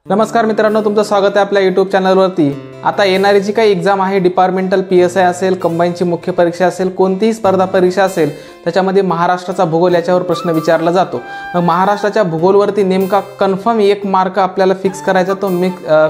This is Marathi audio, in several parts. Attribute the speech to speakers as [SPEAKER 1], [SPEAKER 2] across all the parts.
[SPEAKER 1] नमस्कार मित्रांनो, तुमचं स्वागत आहे आपल्या यूट्यूब चॅनलवरती। आता येणारी जी काही एक्झाम आहे, डिपार्टमेंटल PSI असेल, कंबाईनची मुख्य परीक्षा असेल, कोणतीही स्पर्धा परीक्षा असेल, त्याच्यामध्ये महाराष्ट्राचा भूगोल याच्यावर प्रश्न विचारला जातो। मग महाराष्ट्राच्या भूगोलवरती नेमका कन्फर्म 1 मार्क आपल्याला फिक्स करायचा, तो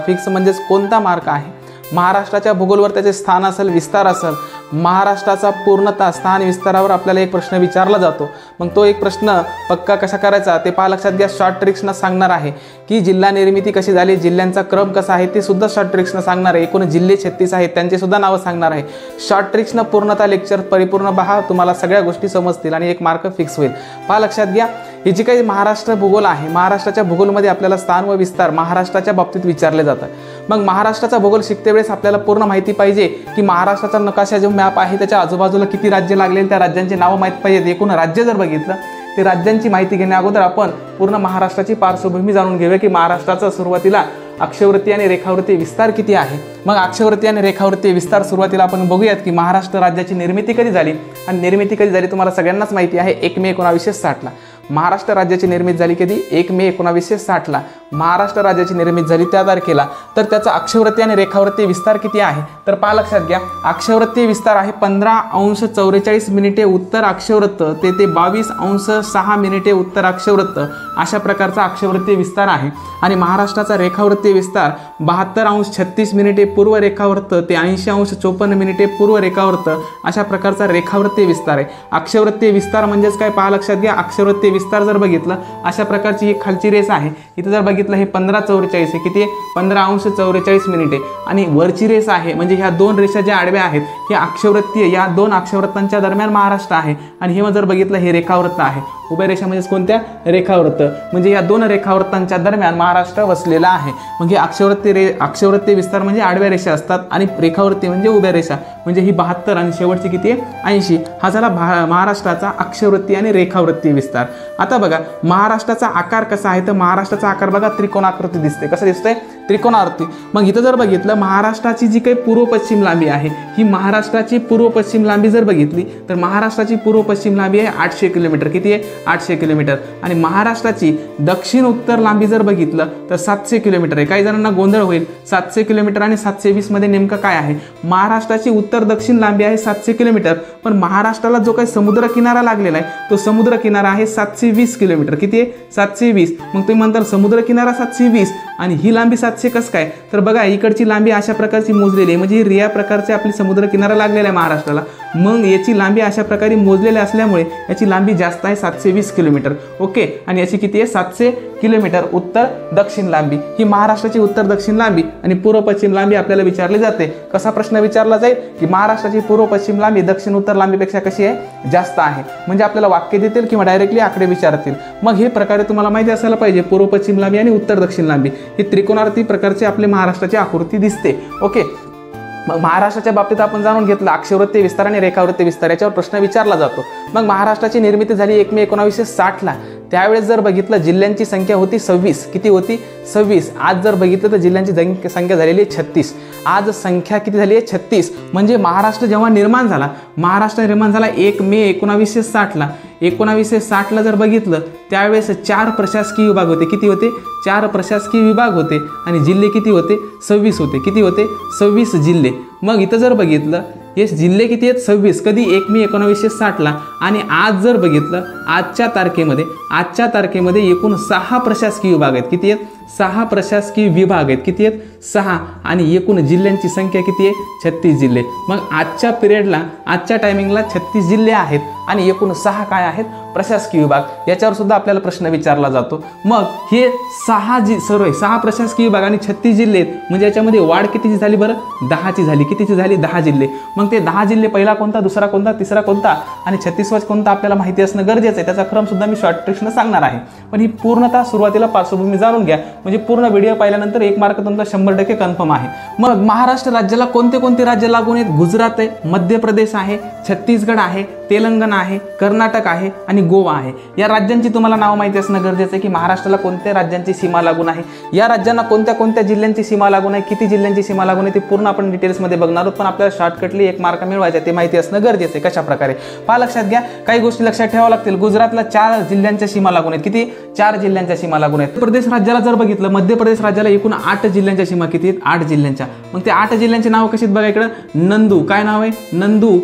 [SPEAKER 1] फिक्स म्हणजे कोणता मार्क आहे, महाराष्ट्राच्या भूगोलवर त्याचे स्थान असेल, विस्तार असेल, महाराष्ट्राचा पूर्णतः स्थान विस्तारावर आपल्याला एक प्रश्न विचारला जातो। मग तो एक प्रश्न पक्का कसा करायचा ते पहा, लक्षात घ्या। शॉर्ट ट्रिक्सनं सांगणार आहे की जिल्हा निर्मिती कशी झाली, जिल्ह्यांचा क्रम कसा आहे ते सुद्धा शॉर्ट ट्रिक्सनं सांगणार आहे। एकूण जिल्हे 36 आहेत, त्यांचे सुद्धा नावं सांगणार आहे। शॉर्ट ट्रिक्सनं पूर्णतः लेक्चर परिपूर्ण पहा, तुम्हाला सगळ्या गोष्टी समजतील आणि 1 मार्क फिक्स होईल। पहा, लक्षात घ्या, ही जी काही महाराष्ट्र भूगोल आहे, महाराष्ट्राच्या भूगोलमध्ये आपल्याला स्थान व विस्तार महाराष्ट्राच्या बाबतीत विचारले जातात। मग महाराष्ट्राचा भूगोल शिकते वेळेस आपल्याला पूर्ण माहिती पाहिजे की महाराष्ट्राचा नकाशा जो मॅप आहे त्याच्या आजूबाजूला किती राज्य लागले, त्या राज्यांची नावं माहिती पाहिजेत। एकूण राज्य जर बघितलं, ते राज्यांची माहिती घेण्या अगोदर आपण पूर्ण महाराष्ट्राची पार्श्वभूमी जाणून घेऊया की महाराष्ट्राचा सुरुवातीला अक्षवृत्ती आणि रेखावृत्ती विस्तार किती आहे। मग अक्षवृत्ती आणि रेखावृत्ती विस्तार सुरुवातीला आपण बघूयात की महाराष्ट्र राज्याची निर्मिती कधी झाली, आणि निर्मिती कधी झाली तुम्हाला सगळ्यांनाच माहिती आहे, 1 मे 1960 ला महाराष्ट्र राज्याची निर्मिती झाली। कधी? 1 मे 1960 ला महाराष्ट्र राज्याची निर्मिती झाली, त्या तारखेला। तर त्याचा अक्षवृत्ती आणि रेखावृत्ती विस्तार किती आहे, तर पहा, लक्षात घ्या, अक्षवृत्ती विस्तार आहे 15°44' उत्तर अक्षवृत्त ते 22°6' उत्तर अक्षवृत्त, अशा प्रकारचा अक्षवृत्ती विस्तार आहे। आणि महाराष्ट्राचा रेखावृत्ती विस्तार 72°36' पूर्व रेखावृत्त ते 80°54' पूर्व रेखावृत्त, अशा प्रकारचा रेखावृत्ती विस्तार आहे। अक्षवृत्ती विस्तार म्हणजेच काय, पहा, लक्षात घ्या, अक्षवृत्ती विस्तार जर बघितलं, अशा प्रकारची ही खालची रेस आहे, इथे जर बघितलं हे 1544 आहे, किती आहे, 15°44' आणि वरची रेस आहे म्हणजे ह्या 2 रेषा ज्या आडव्या आहेत हे अक्षवृत्ती आहे, या 2 अक्षवृत्तांच्या दरम्यान महाराष्ट्र आहे। आणि हे जर बघितलं हे रेखावृत्त आहे, उभ्या रेषा म्हणजे कोणत्या, रेखावृत्त, म्हणजे या 2 रेखावृत्तांच्या दरम्यान महाराष्ट्र वसलेला आहे। मग हे अक्षवृत्ती विस्तार म्हणजे आडव्या रेषा असतात आणि रेखावृत्ती म्हणजे उभ्या रेषा, म्हणजे ही 72 आणि शेवटची किती आहे, 80। हा झाला महाराष्ट्राचा अक्षवृत्ती आणि रेखावृत्ती विस्तार। आता बघा महाराष्ट्राचा आकार कसा आहे, तर महाराष्ट्राचा आकार बघा त्रिकोणाकृती दिसते। कसं दिसतंय, त्रिकोणाकृती। मग इथं जर बघितलं महाराष्ट्राची जी काही पूर्व पश्चिम लांबी आहे, ही महाराष्ट्राची पूर्व पश्चिम लांबी जर बघितली तर महाराष्ट्राची पूर्व पश्चिम लांबी आहे 800 किलोमीटर, किती आहे, 800 किलोमीटर। आणि महाराष्ट्राची दक्षिण उत्तर लांबी जर बघितलं तर 700 किलोमीटर आहे। काही जणांना गोंधळ होईल, 700 किलोमीटर आणि 720 मध्ये नेमकं काय आहे। महाराष्ट्राची उत्तर दक्षिण लांबी आहे 700 किलोमीटर, पण महाराष्ट्राला जो काही समुद्र किनारा लागलेला आहे तो समुद्र किनारा आहे 720 किलोमीटर, किती आहे, 720। मग तुम्ही म्हणताल समुद्र किनारा 720 आणि ही लांबी 700 कसं काय, तर बघा इकडची लांबी अशा प्रकारची मोजलेली आहे, म्हणजे ही रिया प्रकारचे आपली समुद्र किनारा लागलेला आहे महाराष्ट्राला। मग याची लांबी अशा प्रकारे मोजलेली असल्यामुळे याची लांबी जास्त आहे 720 किलोमीटर, ओके। आणि याची किती आहे, 700 किलोमीटर उत्तर दक्षिण लांबी। ही महाराष्ट्राची उत्तर दक्षिण लांबी आणि पूर्व पश्चिम लांबी आपल्याला विचारली जाते। कसा प्रश्न विचारला जाईल की महाराष्ट्राची पूर्व पश्चिम लांबी दक्षिण उत्तर लांबीपेक्षा कशी आहे, जास्त आहे, म्हणजे आपल्याला वाक्य देतील किंवा डायरेक्टली आकडे विचारतील। मग हे प्रकारे तुम्हाला माहिती असायला पाहिजे, पूर्व पश्चिम लांबी आणि उत्तर दक्षिण लांबी ही त्रिकोणाकृती प्रकारचे आपले महाराष्ट्राची आकृती दिसते, ओके। मग महाराष्ट्राच्या बाबतीत आपण जाणून घेतलं अक्षवृत्ती विस्तार आणि रेखावृत्ती विस्तार, याच्यावर प्रश्न विचारला जातो। मग महाराष्ट्राची निर्मिती झाली 1 मे 1960 ला। त्यावेळेस जर बघितलं जिल्ह्यांची संख्या होती 26, किती होती, 26। आज जर बघितलं तर जिल्ह्यांची संख्या झालेली आहे 36। आज संख्या किती झाली आहे, 36। म्हणजे महाराष्ट्र जेव्हा निर्माण झाला, महाराष्ट्र निर्माण झाला 1 मे 1960 ला। 1960 ला जर बघितलं त्यावेळेस 4 प्रशासकीय विभाग होते, किती होते, 4 प्रशासकीय विभाग होते आणि जिल्हे किती होते, 26 होते, किती होते, 26 जिल्हे। मग इथं जर बघितलं हे जिल्हे किती आहेत, 26, कधी, 1 मे 1960 ला। आणि आज जर बघितलं आजच्या तारखेमध्ये एकूण 6 प्रशासकीय विभाग आहेत, किती आहेत, 6 प्रशासकीय विभाग आहेत, किती आहेत, 6। आणि एकूण जिल्ह्यांची संख्या किती आहे, 36 जिल्हे। मग आजच्या पिरियडला, आजच्या टायमिंगला 36 जिल्हे आहेत आणि एकूण 6 काय आहेत, प्रशासकीय विभाग। याच्यावर सुद्धा आपल्याला प्रश्न विचारला जातो। मग हे 6 प्रशासकीय विभाग आणि 36 जिल्हे आहेत, म्हणजे याच्यामध्ये वाढ कितीची झाली बरं, 10ची झाली, कितीची झाली, 10 जिल्हे। मग ते 10 जिल्हे पहिला कोणता, दुसरा कोणता, तिसरा कोणता आणि 36वा कोणता आपल्याला माहिती असणं गरजेचं आहे। त्याचा क्रम सुद्धा मी शॉर्ट ट्रिक्सनं सांगणार आहे, पण ही पूर्णतः सुरुवातीला पार्श्वभूमी जाणून घ्या, म्हणजे पूर्ण व्हिडिओ पाहिल्यानंतर 1 मार्क तुमचा 100% कन्फर्म आहे। मग महाराष्ट्र राज्याला कोणते कोणते राज्य लागून आहेत, गुजरात आहे, मध्य प्रदेश आहे, छत्तीसगड आहे, तेलंगणा आहे, कर्नाटक आहे आणि गोवा आहे. या राज्यांची तुम्हाला नाव माहिती असणं गरजेचं आहे की महाराष्ट्राला कोणत्या राज्यांची सीमा लागून आहे, या राज्यांना कोणत्या कोणत्या जिल्ह्यांची सीमा लागून आहे, किती जिल्ह्यांची सीमा लागून आहे ते पूर्ण आपण डिटेल्समध्ये बघणार आहोत. पण आपल्याला शॉर्टकटली 1 मार्क मिळवायचा ते माहिती असणं गरजेचं आहे. कशा प्रकारे पहा, लक्षात घ्या, काही गोष्टी लक्षात ठेवाव्या लागतील. गुजरातला 4 जिल्ह्यांच्या सीमा लागून आहेत. किती? 4 जिल्ह्यांच्या सीमा लागून आहेत. प्रदेश राज्याला जर बघितलं, मध्य प्रदेश राज्याला एकूण 8 जिल्ह्यांच्या सीमा किती आहेत? 8 जिल्ह्यांच्या. मग ते 8 जिल्ह्यांची नावं कशी आहेत बघा इकडं. नंदू, काय नाव आहे? नंदू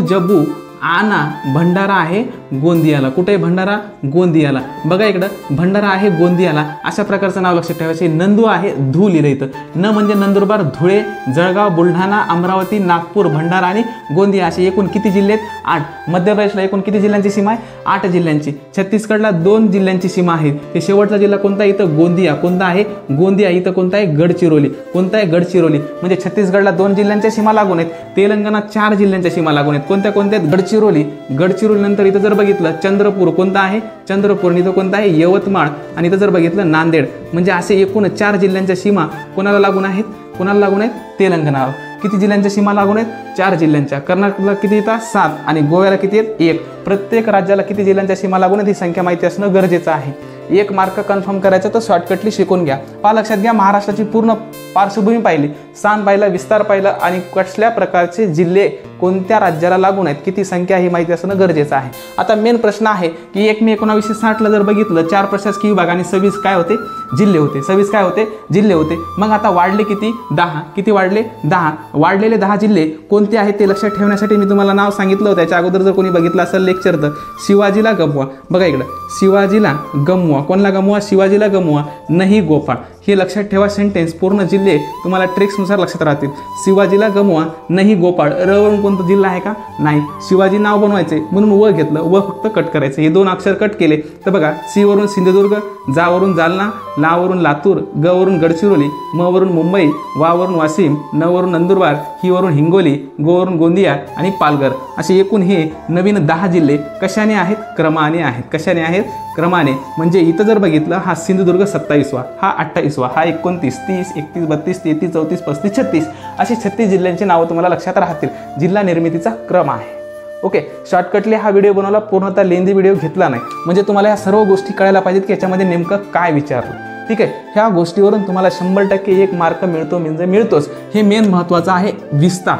[SPEAKER 1] जबू, आना, भंडारा आहे गोंदियाला. कुठे आहे भंडारा? गोंदियाला. बघा इकडं भंडारा आहे गोंदियाला. अशा प्रकारचं नाव लक्षात ठेवायचे. नंदू आहे, धू लिहिलं इथं. न म्हणजे नंदुरबार, धुळे, जळगाव, बुलढाणा, अमरावती, नागपूर, भंडारा आणि गोंदिया असे एकूण किती जिल्हे आहेत? 8. मध्य प्रदेशला एकूण किती जिल्ह्यांची सीमा आहे? 8 जिल्ह्यांची. छत्तीसगडला 2 जिल्ह्यांची सीमा आहे. ते शेवटचा जिल्हा कोणता आहे? इथं गोंदिया. कोणता आहे? गोंदिया. इथं कोणता आहे? गडचिरोली. कोणता आहे? गडचिरोली. म्हणजे छत्तीसगडला 2 जिल्ह्यांच्या सीमा लागून आहेत. तेलंगणा 4 जिल्ह्यांच्या सीमा लागून आहेत. कोणत्या कोणत्या? गडचिरोली नंतर इथं जर बघितलं चंद्रपूर. कोणता आहे? चंद्रपूर. इथं कोणता आहे? यवतमाळ. आणि इथं जर बघितलं नांदेड. म्हणजे असे एकूण 4 जिल्ह्यांच्या सीमा कोणाला लागून आहेत? कोणाला लागून आहेत? तेलंगणाला. किती जिल्ह्यांच्या सीमा लागून आहेत? 4 जिल्ह्यांच्या. कर्नाटकला किती येतात? 7 आणि गोव्याला किती आहेत? 1. प्रत्येक राज्याला किती जिल्ह्यांच्या सीमा लागून आहेत ही संख्या माहिती असणं गरजेचं आहे. 1 मार्क कन्फर्म करायचं तर शॉर्टकटली शिकून घ्या. पहा, लक्षात घ्या, महाराष्ट्राची पूर्ण पार्श्वभूमी पाहिली, स्थान पाहिलं, विस्तार पाहिलं आणि कसल्या प्रकारचे जिल्हे कोणत्या राज्याला लागून आहेत, किती संख्या ही माहिती असणं गरजेचं आहे. आता मेन प्रश्न आहे की 1 मे 1960ला जर बघितलं 4 प्रशासकीय विभाग आणि 26 काय होते? जिल्हे होते. 26 काय होते? जिल्हे होते. मग आता वाढले किती? 10. किती वाढले? 10. वाढलेले 10 जिल्हे कोणते आहेत ते लक्षात ठेवण्यासाठी मी तुम्हाला नाव सांगितलं होतं. त्याच्या अगोदर जर कोणी बघितलं असेल लेक्चर तर शिवाजीला गमवा. बघा इकडं, शिवाजीला गमवा. कोणला गमवा? शिवाजीला गमवा, नाही गोपाळ. हे लक्षात ठेवा. सेंटेन्स पूर्ण जिल्हे तुम्हाला ट्रिक्सनुसार लक्षात राहतील. शिवाजीला गमवा, नाही गोपाळ. रवरून कोणता जिल्हा आहे का? नाही. शिवाजी नाव बनवायचे म्हणून व घेतलं, व फक्त कट करायचं. हे 2 अक्षर कट केले तर बघा, सी वरून सिंधुदुर्ग, जा वरून जालना, ला वरून लातूर, ग वरून गडचिरोली, म वरून मुंबई, वा वरून वाशिम, न वरून नंदुरबार, ही वरून हिंगोली, गो वरून गोंदिया आणि पालघर. असे एकूण हे नवीन 10 जिल्हे कशाने आहेत? क्रमाने आहेत. कशाने आहेत? क्रमाने. म्हणजे इथं जर बघितलं, हा सिंधुदुर्ग 27वा, हा 28वा, हा 29, 30, 31, 32, 33, 34, 35, 36 असे 36 जिल्ह्यांची नावं तुम्हाला लक्षात राहतील. जिल्हा निर्मितीचा क्रम आहे. ओके, शॉर्टकटली हा व्हिडिओ बनवला, पूर्णतः लेंदी व्हिडिओ घेतला नाही. म्हणजे तुम्हाला ह्या सर्व गोष्टी कळायला पाहिजेत की याच्यामध्ये नेमकं काय विचारलं. ठीक आहे, ह्या गोष्टीवरून तुम्हाला 100% 1 मार्क मिळतो म्हणजे मिळतोच. हे मेन महत्त्वाचं आहे. विस्तार,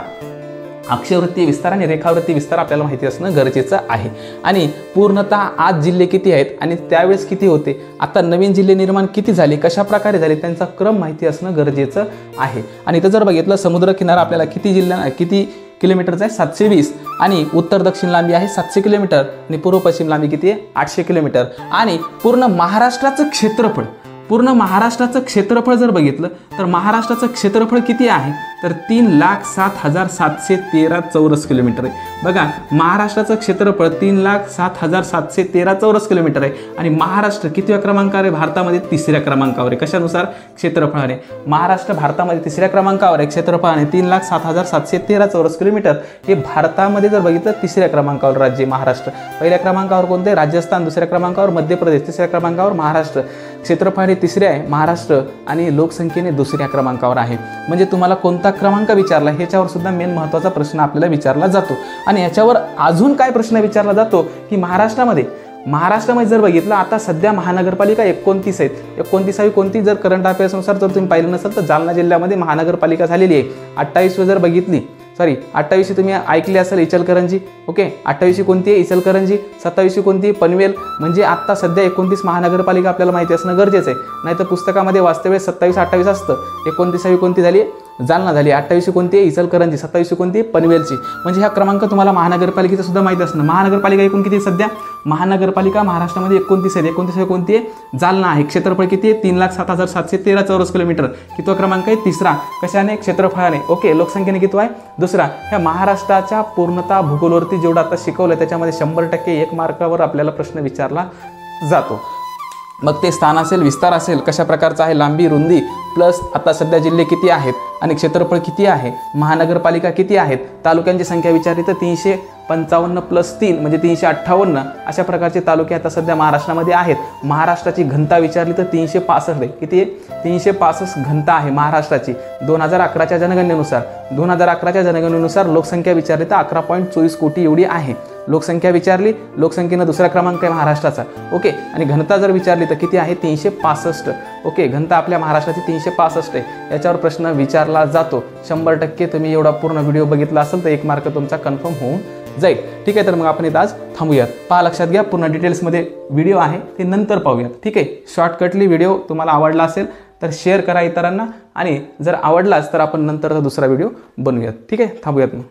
[SPEAKER 1] अक्षरवृत्ती विस्तार आणि रेखावृत्ती विस्तार आपल्याला माहिती असणं गरजेचं आहे. आणि पूर्णतः आज जिल्हे किती आहेत आणि त्यावेळेस किती होते, आता नवीन जिल्हे निर्माण किती झाले, कशा प्रकारे झाले, त्यांचा क्रम माहिती असणं गरजेचं आहे. आणि इथं जर बघितलं, समुद्र किनारा आपल्याला किती किलोमीटरचा आहे? 720. आणि उत्तर दक्षिण लांबी आहे 700 किलोमीटर आणि पूर्व पश्चिम लांबी किती आहे? 800 किलोमीटर. आणि पूर्ण महाराष्ट्राचं क्षेत्रफळ जर बघितलं तर महाराष्ट्राचं क्षेत्रफळ किती आहे? तर 3,07,713 चौरस किलोमीटर आहे. बघा, महाराष्ट्राचं क्षेत्रफळ 3,07,713 चौरस किलोमीटर आहे. आणि महाराष्ट्र कितव्या क्रमांकावर आहे? भारतामध्ये 3ऱ्या क्रमांकावर आहे. कशानुसार? क्षेत्रफळाने. महाराष्ट्र भारतामध्ये 3ऱ्या क्रमांकावर आहे क्षेत्रफळाने. 3,07,713 चौरस किलोमीटर. हे भारतामध्ये जर बघितलं 3ऱ्या क्रमांकावर राज्य महाराष्ट्र. पहिल्या क्रमांकावर कोणते? राजस्थान. 2ऱ्या क्रमांकावर मध्य प्रदेश. 3ऱ्या क्रमांकावर महाराष्ट्र. क्षेत्रफळाने 3रे आहे महाराष्ट्र आणि लोकसंख्येने 2ऱ्या क्रमांकावर आहे. म्हणजे तुम्हाला कोणता क्रमांक विचारला ह्याच्यावर सुद्धा मेन महत्त्वाचा प्रश्न आपल्याला विचारला जातो. आणि ह्याच्यावर अजून काय प्रश्न विचारला जातो की महाराष्ट्रामध्ये जर बघितलं, आता सध्या महानगरपालिका 29 आहेत. 29वी कोणती? जर करंट अफेअर्सनुसार जर तुम्ही पाहिलं नसेल तर जालना जिल्ह्यामध्ये महानगरपालिका झालेली आहे. 28वी जर बघितली, 28वी तुम्ही ऐकली असेल इचलकरंजी. ओके, 28वी कोणती आहे? इचलकरंजी. 27वी कोणती आहे? पनवेल. म्हणजे आता सध्या 29 महानगरपालिका आपल्याला माहिती असणं गरजेचं आहे. नाहीतर पुस्तकामध्ये वास्तव्य 27-28 असतं. 29वी कोणती झाली? जालना झाली. 28वी कोणती आहे? इचलकरंजी. 27वी कोणती आहे? पनवेलची. म्हणजे ह्या क्रमांक तुम्हाला महानगरपालिकेचं सुद्धा माहिती असणं. महानगरपालिका एकूण किती सध्या? महानगरपालिका महाराष्ट्रामध्ये 29 आहेत. 29वी कोणती आहे? जालना आहे. क्षेत्रफळ किती आहे? 3,07,713 चौरस किलोमीटर. कितवा क्रमांक आहे? 3रा. कशाने? क्षेत्रफळाने. ओके, लोकसंख्येने किती आहे? 2रा. ह्या महाराष्ट्राच्या पूर्णतः भूगोलवरती जेवढं आता शिकवलं त्याच्यामध्ये 100% 1 मार्कावर आपल्याला प्रश्न विचारला जातो. मग ते स्थान असेल, विस्तार असेल, कशा प्रकारचा आहे, लांबी, रुंदी, प्लस आता सध्या जिल्हे किती आहेत आणि क्षेत्रफळ किती आहे, महानगरपालिका किती आहेत, तालुक्यांची संख्या विचारली तर 55 + 3 म्हणजे 358 अशा प्रकारचे तालुके आता सध्या महाराष्ट्रामध्ये आहेत. महाराष्ट्राची घनता विचारली तर 365 आहे. किती आहे? 365 घनता आहे महाराष्ट्राची 2011च्या जनगणनेनुसार. 2011च्या जनगणनेनुसार लोकसंख्या विचारली तर 11.24 कोटी एवढी आहे. लोकसंख्या विचारली, लोकसंख्येनं दुसरा क्रमांक आहे महाराष्ट्राचा. ओके. आणि घनता जर विचारली तर किती आहे? 365. ओके. घनता आपल्या महाराष्ट्राची 365 आहे. याच्यावर प्रश्न विचारला जातो. 100% तुम्ही एवढा पूर्ण व्हिडिओ बघितला असेल तर 1 मार्क तुमचा कन्फर्म होऊन जाईल. ठीक आहे. तर मग आपण इथं आज थांबूयात. पहा, लक्षात घ्या, पूर्ण डिटेल्समध्ये व्हिडिओ आहे ते नंतर पाहूयात. ठीक आहे. शॉर्टकटली व्हिडिओ तुम्हाला आवडला असेल तर शेअर करा इतरांना, आणि जर आवडलाच तर आपण नंतरचा दुसरा व्हिडिओ बनवूयात. ठीक आहे. थांबूयात मग.